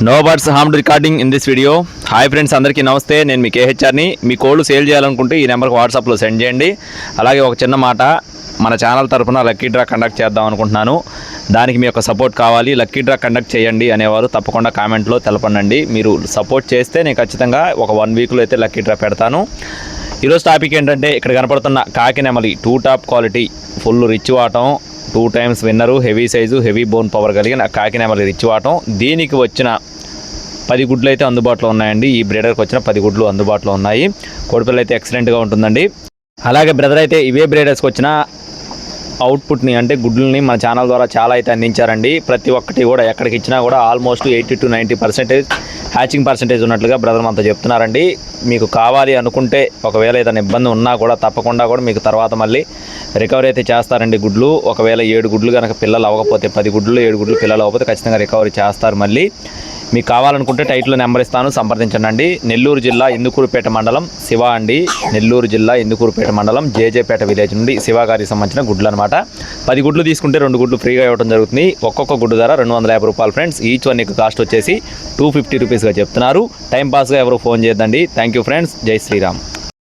No birds harmed recording in this video. Hi friends, అందరికీ నమస్తే. నేను మీ కేహెచ్ఆర్ని. మీ కోళ్ళు సేల్ చేయాలనుకుంటే ఈ నెంబర్కి వాట్సాప్లో సెండ్ చేయండి. అలాగే ఒక చిన్న మాట, మన ఛానల్ తరఫున లక్కీ డ్రా కండక్ట్ చేద్దాం అనుకుంటున్నాను. దానికి మీ యొక్క సపోర్ట్ కావాలి. లక్కీ డ్రా కండక్ట్ చేయండి అనేవారు తప్పకుండా కామెంట్లో తెలపండి. మీరు సపోర్ట్ చేస్తే నేను ఖచ్చితంగా ఒక 1 వీక్లో అయితే లక్కీ డ్రా పెడతాను. ఈరోజు టాపిక్ ఏంటంటే, ఇక్కడ కనపడుతున్న కాకి నెమలి 2 టాప్ క్వాలిటీ ఫుల్ రిచ్ వాటం, 2 times winner, heavy size, heavy bone power కలిగిన కాకి నెమలి రిచ్ వాటం. దీనికి వచ్చిన 10 గుడ్లు అయితే అందుబాటులో ఉన్నాయండి. ఈ బ్రీడర్కి వచ్చిన 10 గుడ్లు అందుబాటులో ఉన్నాయి. కోడిపిల్ల అయితే ఎక్సలెంట్గా ఉంటుందండి. అలాగే బ్రదర్ అయితే ఇవే బ్రీడర్స్కి వచ్చిన అవుట్పుట్ని అంటే గుడ్లని మన ఛానల్ ద్వారా చాలా అయితే అందించారండి. ప్రతి ఒక్కటి కూడా ఎక్కడికి ఇచ్చినా కూడా ఆల్మోస్ట్ 80 to 90% హ్యాచింగ్ పర్సెంటేజ్ ఉన్నట్లుగా బ్రదర్ మనతో చెప్తున్నారండి. మీకు కావాలి అనుకుంటే ఒకవేళ ఏదైనా ఇబ్బంది ఉన్నా కూడా తప్పకుండా కూడా మీకు తర్వాత మళ్ళీ రికవరీ అయితే చేస్తారండి గుడ్లు. ఒకవేళ 7 గుడ్లు కనుక పిల్లలు అవ్వకపోతే, 10 గుడ్లు 7 గుడ్లు పిల్లలు అవ్వకపోతే ఖచ్చితంగా రికవరీ చేస్తారు. మళ్ళీ మీకు కావాలనుకుంటే టైటిల్లో నెంబర్ ఇస్తాను, సంప్రదించండి. నెల్లూరు జిల్లా ఇందుకూరుపేట మండలం శివ అండి. నెల్లూరు జిల్లా ఇందుకూరుపేట మండలం జేజేపేట విలేజ్ నుండి శివ గారికి సంబంధించిన గుడ్లు అనమాట. 10 గుడ్లు తీసుకుంటే 2 గుడ్లు ఫ్రీగా ఇవ్వడం జరుగుతుంది. ఒక్కొక్క గుడ్డు ధర 250 రూపాయలు ఫ్రెండ్స్. ఈచ్ వన్ కాస్ట్ వచ్చేసి 250 రూపీస్గా చెప్తున్నారు. టైం పాస్గా ఎవరు ఫోన్ చేయొద్దండి. Thank you friends. జై శ్రీరామ్.